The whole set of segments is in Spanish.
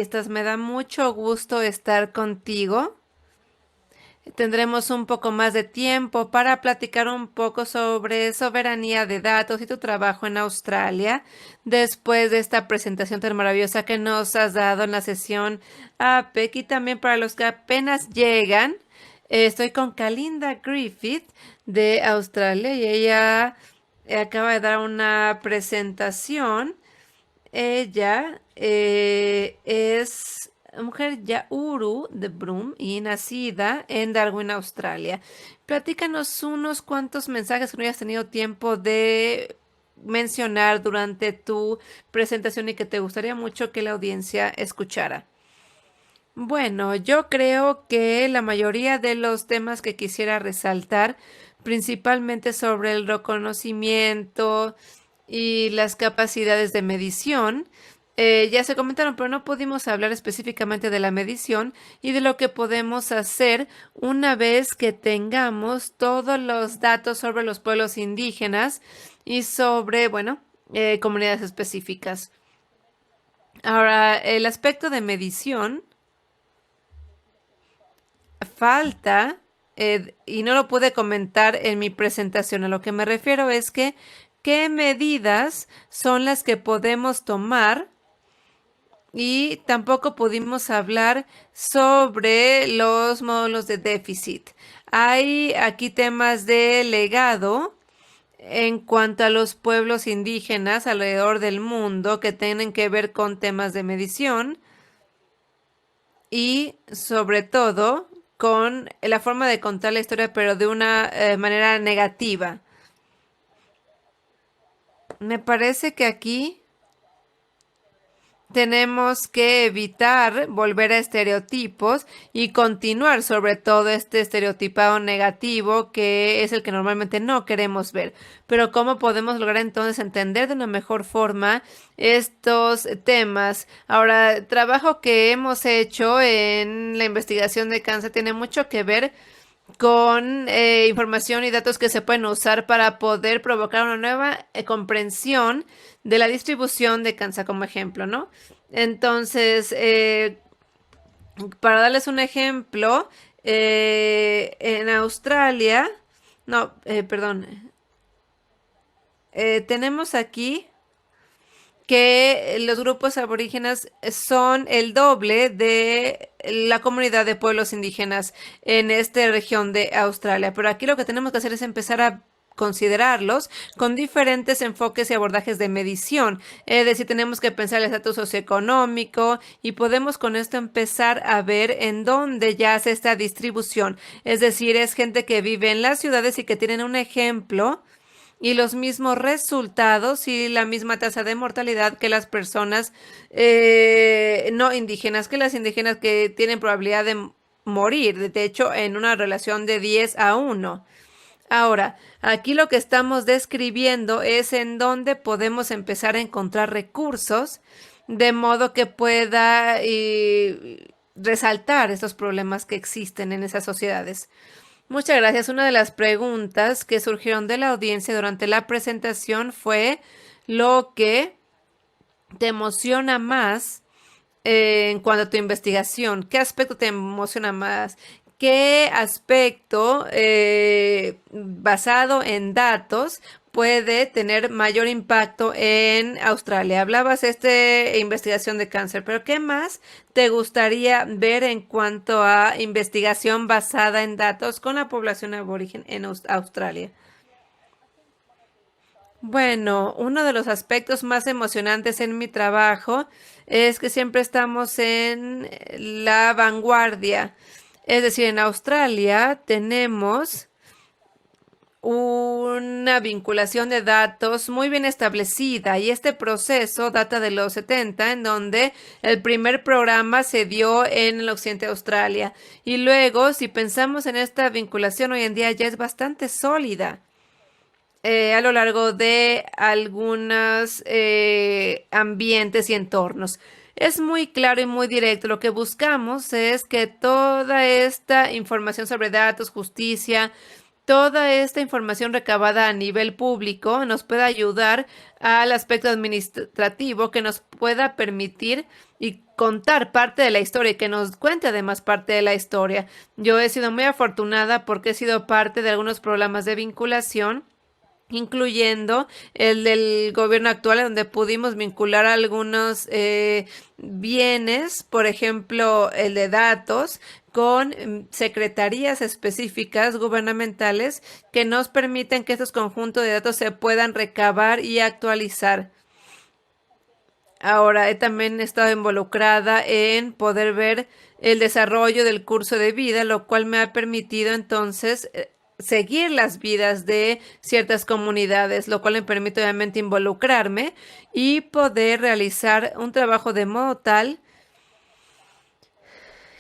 estás? Me da mucho gusto estar contigo. Tendremos un poco más de tiempo para platicar un poco sobre soberanía de datos y tu trabajo en Australia después de esta presentación tan maravillosa que nos has dado en la sesión APEC. Y también para los que apenas llegan, estoy con Kalinda Griffith de Australia y ella acaba de dar una presentación. Ella es mujer Yauru de Broome y nacida en Darwin, Australia. Platícanos unos cuantos mensajes que no hayas tenido tiempo de mencionar durante tu presentación y que te gustaría mucho que la audiencia escuchara. Bueno, yo creo que la mayoría de los temas que quisiera resaltar, principalmente sobre el reconocimiento y las capacidades de medición, ya se comentaron, pero no pudimos hablar específicamente de la medición y de lo que podemos hacer una vez que tengamos todos los datos sobre los pueblos indígenas y sobre, bueno, comunidades específicas. Ahora, el aspecto de medición falta, y no lo pude comentar en mi presentación. A lo que me refiero es que, ¿qué medidas son las que podemos tomar? Y tampoco pudimos hablar sobre los módulos de déficit. Hay aquí temas de legado en cuanto a los pueblos indígenas alrededor del mundo que tienen que ver con temas de medición y sobre todo con la forma de contar la historia, pero de una manera negativa. Me parece que aquí tenemos que evitar volver a estereotipos y continuar sobre todo este estereotipado negativo que es el que normalmente no queremos ver. Pero ¿cómo podemos lograr entonces entender de una mejor forma estos temas? Ahora, el trabajo que hemos hecho en la investigación de cáncer tiene mucho que ver con información y datos que se pueden usar para poder provocar una nueva comprensión de la distribución de cáncer como ejemplo, ¿no? Entonces, para darles un ejemplo, en Australia, no, perdón, tenemos aquí que los grupos aborígenes son el doble de la comunidad de pueblos indígenas en esta región de Australia. Pero aquí lo que tenemos que hacer es empezar a considerarlos con diferentes enfoques y abordajes de medición. Es decir, tenemos que pensar el estatus socioeconómico y podemos con esto empezar a ver en dónde ya hace esta distribución. Es decir, es gente que vive en las ciudades y que tienen un ejemplo y los mismos resultados y la misma tasa de mortalidad que las personas no indígenas, que las indígenas que tienen probabilidad de morir, de hecho, en una relación de 10 a 1. Ahora, aquí lo que estamos describiendo es en dónde podemos empezar a encontrar recursos de modo que pueda resaltar estos problemas que existen en esas sociedades. Muchas gracias. Una de las preguntas que surgieron de la audiencia durante la presentación fue lo que te emociona más en cuanto a tu investigación. ¿Qué aspecto te emociona más? ¿Qué aspecto basado en datos puede tener mayor impacto en Australia? Hablabas de esta investigación de cáncer, pero ¿qué más te gustaría ver en cuanto a investigación basada en datos con la población aborigen en Australia? Bueno, uno de los aspectos más emocionantes en mi trabajo es que siempre estamos en la vanguardia. Es decir, en Australia tenemos una vinculación de datos muy bien establecida y este proceso data de los 70 en donde el primer programa se dio en el occidente de Australia y luego si pensamos en esta vinculación hoy en día ya es bastante sólida a lo largo de algunos ambientes y entornos. Es muy claro y muy directo. Lo que buscamos es que toda esta información sobre datos, justicia, toda esta información recabada a nivel público nos puede ayudar al aspecto administrativo que nos pueda permitir y contar parte de la historia y que nos cuente además parte de la historia. Yo he sido muy afortunada porque he sido parte de algunos programas de vinculación, incluyendo el del gobierno actual, donde pudimos vincular algunos bienes, por ejemplo, el de datos, con secretarías específicas gubernamentales que nos permiten que estos conjuntos de datos se puedan recabar y actualizar. Ahora, he también estado involucrada en poder ver el desarrollo del curso de vida, lo cual me ha permitido entonces seguir las vidas de ciertas comunidades, lo cual me permite obviamente involucrarme y poder realizar un trabajo de modo tal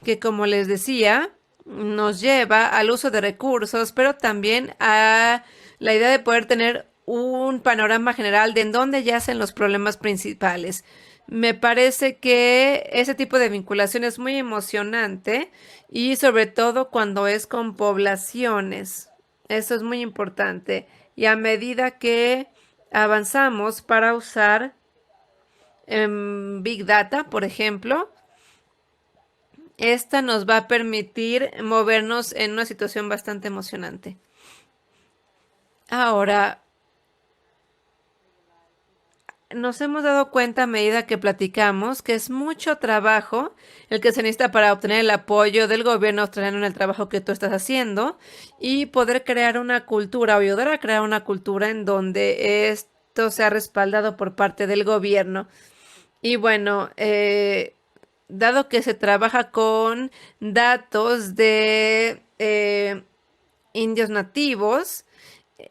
que, como les decía, nos lleva al uso de recursos, pero también a la idea de poder tener un panorama general de en dónde yacen los problemas principales. Me parece que ese tipo de vinculación es muy emocionante y sobre todo cuando es con poblaciones. Eso es muy importante. Y a medida que avanzamos para usar Big Data, por ejemplo, esta nos va a permitir movernos en una situación bastante emocionante. Ahora, nos hemos dado cuenta a medida que platicamos que es mucho trabajo el que se necesita para obtener el apoyo del gobierno australiano en el trabajo que tú estás haciendo y poder crear una cultura o ayudar a crear una cultura en donde esto sea respaldado por parte del gobierno. Y bueno, dado que se trabaja con datos de indios nativos,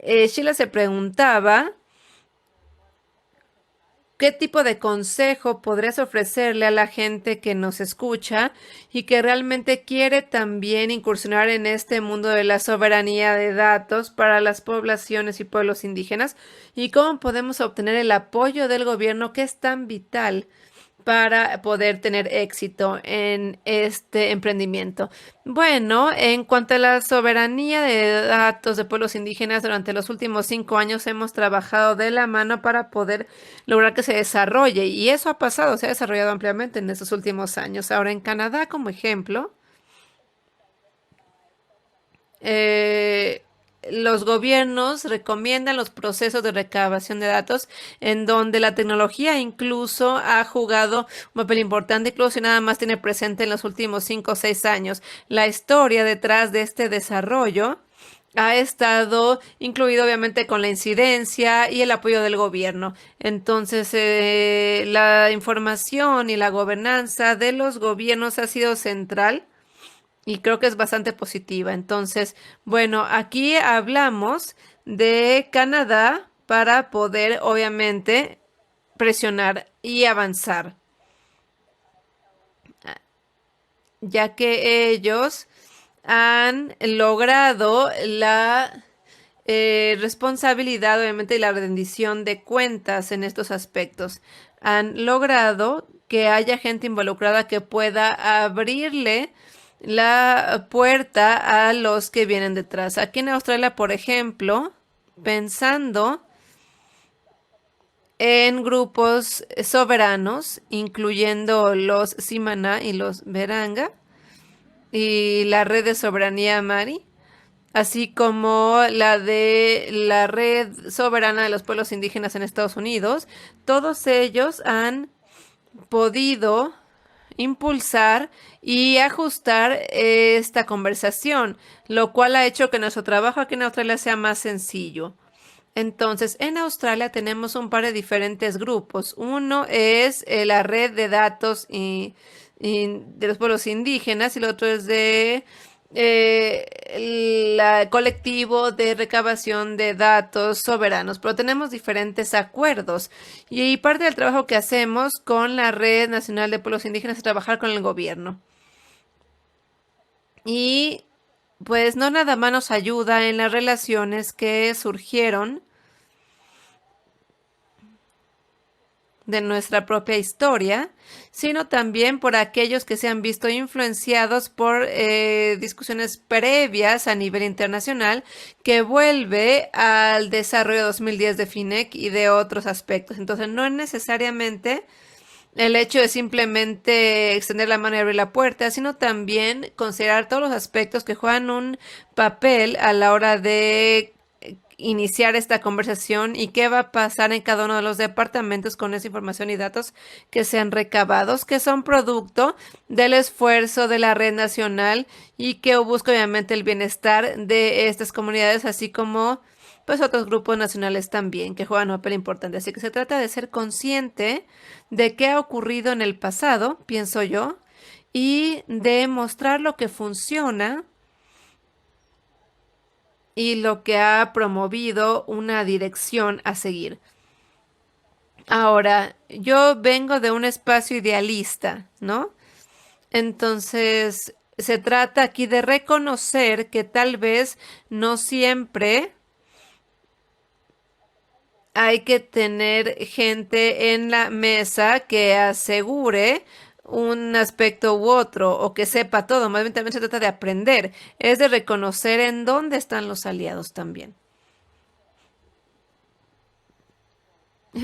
Sheila se preguntaba qué tipo de consejo podrías ofrecerle a la gente que nos escucha y que realmente quiere también incursionar en este mundo de la soberanía de datos para las poblaciones y pueblos indígenas, y cómo podemos obtener el apoyo del gobierno que es tan vital para poder tener éxito en este emprendimiento. Bueno, en cuanto a la soberanía de datos de pueblos indígenas, durante los últimos 5 años hemos trabajado de la mano para poder lograr que se desarrolle, y eso ha pasado, se ha desarrollado ampliamente en estos últimos años. Ahora, en Canadá, como ejemplo, eh, los gobiernos recomiendan los procesos de recabación de datos en donde la tecnología incluso ha jugado un papel importante, incluso si nada más tiene presente en los últimos 5 o 6 años. La historia detrás de este desarrollo ha estado incluido obviamente con la incidencia y el apoyo del gobierno. Entonces, la información y la gobernanza de los gobiernos ha sido central y creo que es bastante positiva. Entonces, bueno, aquí hablamos de Canadá para poder, obviamente, presionar y avanzar, ya que ellos han logrado la responsabilidad, obviamente, y la rendición de cuentas en estos aspectos. Han logrado que haya gente involucrada que pueda abrirle la puerta a los que vienen detrás. Aquí en Australia, por ejemplo, pensando en grupos soberanos, incluyendo los Simana y los Beranga, y la red de soberanía Mari, así como la de la red soberana de los pueblos indígenas en Estados Unidos, todos ellos han podido impulsar y ajustar esta conversación, lo cual ha hecho que nuestro trabajo aquí en Australia sea más sencillo. Entonces, en Australia tenemos un par de diferentes grupos. Uno es la red de datos de los pueblos indígenas, y el otro es de el colectivo de recabación de datos soberanos, pero tenemos diferentes acuerdos, y parte del trabajo que hacemos con la Red Nacional de Pueblos Indígenas es trabajar con el gobierno. Y pues no nada más nos ayuda en las relaciones que surgieron de nuestra propia historia, sino también por aquellos que se han visto influenciados por discusiones previas a nivel internacional que vuelve al desarrollo 2010 de FINEC y de otros aspectos. Entonces, no es necesariamente el hecho de simplemente extender la mano y abrir la puerta, sino también considerar todos los aspectos que juegan un papel a la hora de iniciar esta conversación y qué va a pasar en cada uno de los departamentos con esa información y datos que sean recabados, que son producto del esfuerzo de la red nacional y que busca obviamente el bienestar de estas comunidades, así como pues otros grupos nacionales también que juegan un papel importante. Así que se trata de ser consciente de qué ha ocurrido en el pasado, pienso yo, y de mostrar lo que funciona y lo que ha promovido una dirección a seguir. Ahora, yo vengo de un espacio idealista, ¿no? Entonces, se trata aquí de reconocer que tal vez no siempre hay que tener gente en la mesa que asegure un aspecto u otro o que sepa todo. Más bien también se trata de aprender, es de reconocer en dónde están los aliados también.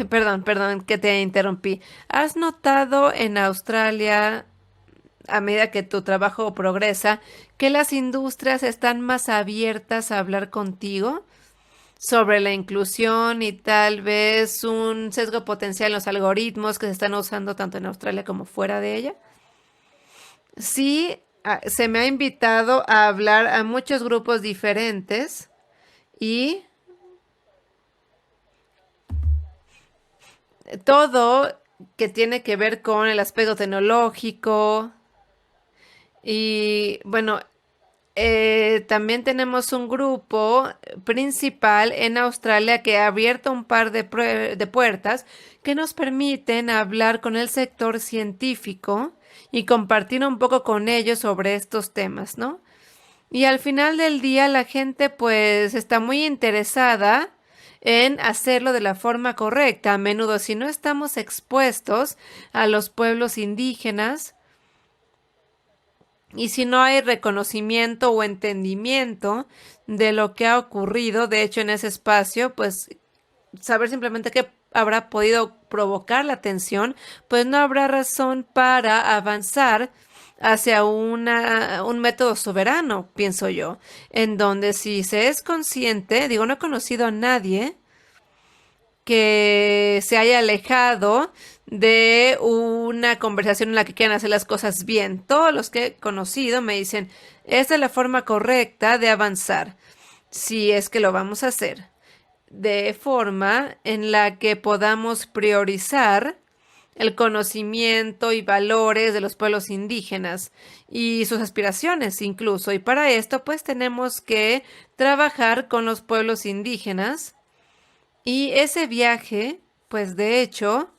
Perdón que te interrumpí. ¿Has notado en Australia, a medida que tu trabajo progresa, que las industrias están más abiertas a hablar contigo sobre la inclusión y tal vez un sesgo potencial en los algoritmos que se están usando tanto en Australia como fuera de ella? Sí, se me ha invitado a hablar a muchos grupos diferentes y todo que tiene que ver con el aspecto tecnológico y bueno, también tenemos un grupo principal en Australia que ha abierto un par de puertas que nos permiten hablar con el sector científico y compartir un poco con ellos sobre estos temas, ¿no? Y al final del día la gente pues está muy interesada en hacerlo de la forma correcta. A menudo, si no estamos expuestos a los pueblos indígenas, y si no hay reconocimiento o entendimiento de lo que ha ocurrido, de hecho, en ese espacio, pues saber simplemente qué habrá podido provocar la tensión, pues no habrá razón para avanzar hacia un método soberano, pienso yo, en donde si se es consciente, digo, no he conocido a nadie que se haya alejado de una conversación en la que quieran hacer las cosas bien. Todos los que he conocido me dicen, esta es la forma correcta de avanzar, si es que lo vamos a hacer, de forma en la que podamos priorizar el conocimiento y valores de los pueblos indígenas y sus aspiraciones incluso. Y para esto, pues tenemos que trabajar con los pueblos indígenas. Y ese viaje, pues de hecho,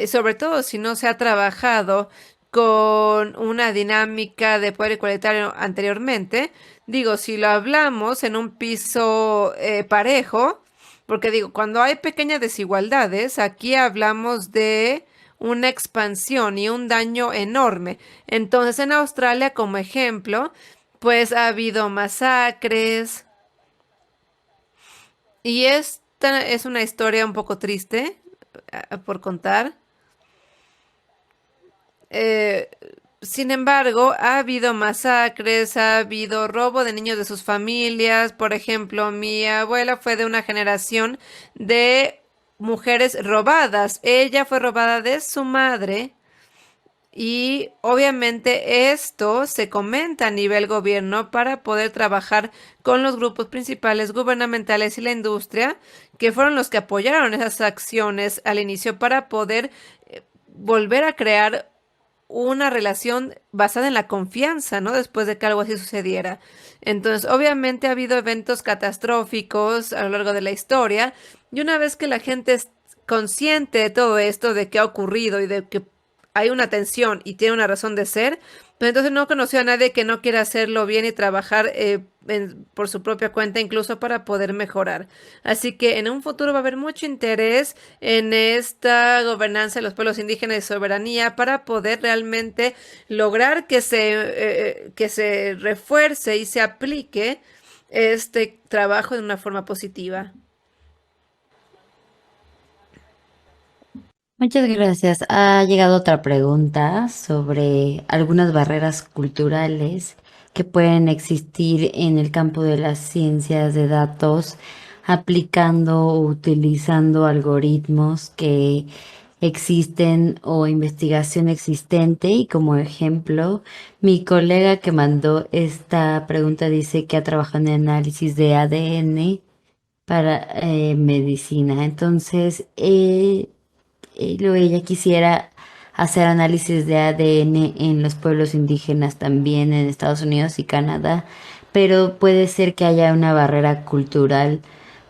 sobre todo si no se ha trabajado con una dinámica de poder igualitario anteriormente, digo, si lo hablamos en un piso parejo, porque digo, cuando hay pequeñas desigualdades, aquí hablamos de una expansión y un daño enorme. Entonces, en Australia, como ejemplo, pues ha habido masacres, y esta es una historia un poco triste por contar. Eh, Sin embargo, ha habido masacres, ha habido robo de niños de sus familias. Por ejemplo, mi abuela fue de una generación de mujeres robadas. Ella fue robada de su madre. Y obviamente esto se comenta a nivel gobierno para poder trabajar con los grupos principales gubernamentales y la industria, que fueron los que apoyaron esas acciones al inicio para poder volver a crear una relación basada en la confianza, ¿no? Después de que algo así sucediera. Entonces, obviamente ha habido eventos catastróficos a lo largo de la historia, y una vez que la gente es consciente de todo esto, de qué ha ocurrido y de que hay una tensión y tiene una razón de ser, pues entonces no conoció a nadie que no quiera hacerlo bien y trabajar por su propia cuenta, incluso para poder mejorar. Así que en un futuro va a haber mucho interés en esta gobernanza de los pueblos indígenas y soberanía para poder realmente lograr que se refuerce y se aplique este trabajo de una forma positiva. Muchas gracias. Ha llegado otra pregunta sobre algunas barreras culturales que pueden existir en el campo de las ciencias de datos, aplicando o utilizando algoritmos que existen o investigación existente. Y como ejemplo, mi colega que mandó esta pregunta dice que ha trabajado en análisis de ADN para medicina. Entonces, luego ella quisiera hacer análisis de ADN en los pueblos indígenas también en Estados Unidos y Canadá, pero puede ser que haya una barrera cultural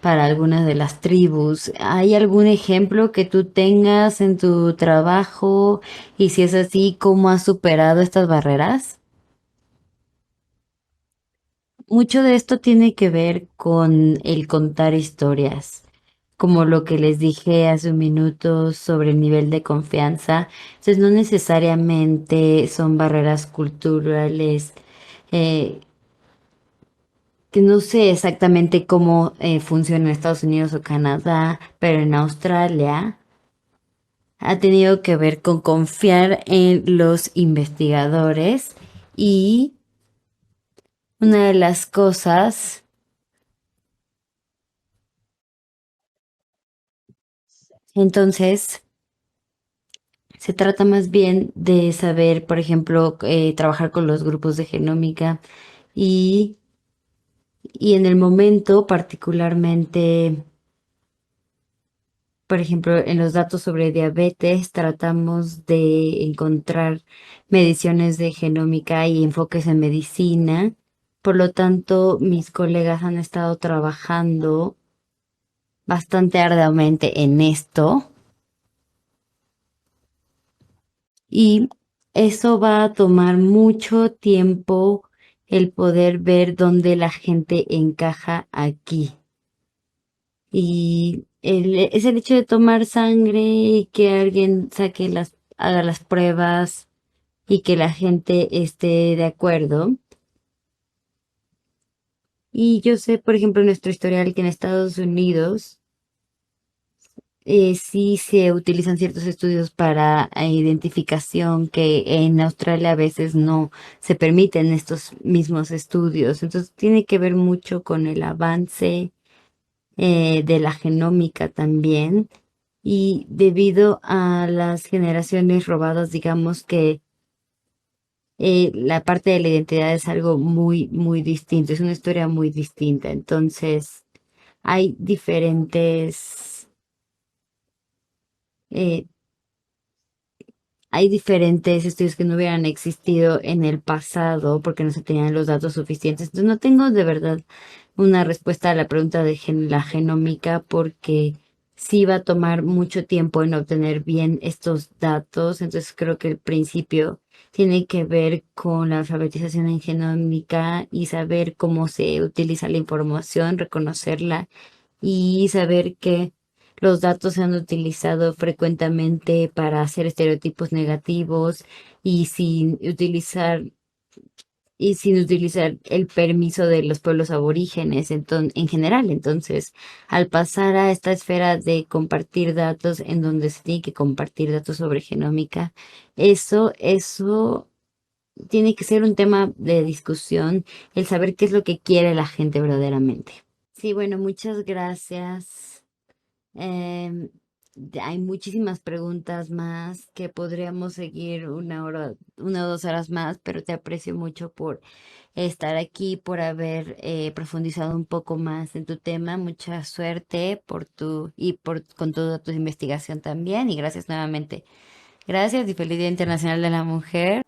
para algunas de las tribus. ¿Hay algún ejemplo que tú tengas en tu trabajo? Y si es así, ¿cómo has superado estas barreras? Mucho de esto tiene que ver con el contar historias, como lo que les dije hace un minuto sobre el nivel de confianza. Entonces, no necesariamente son barreras culturales, eh, que no sé exactamente cómo funciona en Estados Unidos o Canadá, pero en Australia ha tenido que ver con confiar en los investigadores y una de las cosas, entonces, se trata más bien de saber, por ejemplo, trabajar con los grupos de genómica y, y en el momento particularmente, por ejemplo, en los datos sobre diabetes, tratamos de encontrar mediciones de genómica y enfoques en medicina. Por lo tanto, mis colegas han estado trabajando bastante arduamente en esto. Y eso va a tomar mucho tiempo el poder ver dónde la gente encaja aquí. Y es el hecho de tomar sangre y que alguien haga las pruebas y que la gente esté de acuerdo. Y yo sé, por ejemplo, en nuestro historial que en Estados Unidos sí se utilizan ciertos estudios para identificación que en Australia a veces no se permiten estos mismos estudios. Entonces tiene que ver mucho con el avance de la genómica también. Y debido a las generaciones robadas, digamos que la parte de la identidad es algo muy, muy distinto, es una historia muy distinta. Entonces hay eh, hay diferentes estudios que no hubieran existido en el pasado porque no se tenían los datos suficientes. Entonces no tengo de verdad una respuesta a la pregunta de la genómica porque sí va a tomar mucho tiempo en obtener bien estos datos. Entonces creo que el principio tiene que ver con la alfabetización en genómica y saber cómo se utiliza la información, reconocerla y saber que los datos se han utilizado frecuentemente para hacer estereotipos negativos y sin utilizar el permiso de los pueblos aborígenes en general. Entonces, al pasar a esta esfera de compartir datos en donde se tiene que compartir datos sobre genómica, eso tiene que ser un tema de discusión, el saber qué es lo que quiere la gente verdaderamente. Sí, bueno, muchas gracias. Em, Hay muchísimas preguntas más que podríamos seguir 1 hora, 1 o 2 horas más, pero te aprecio mucho por estar aquí, por haber profundizado un poco más en tu tema. Mucha suerte con toda tu investigación también. Y gracias nuevamente. Gracias y feliz Día Internacional de la Mujer.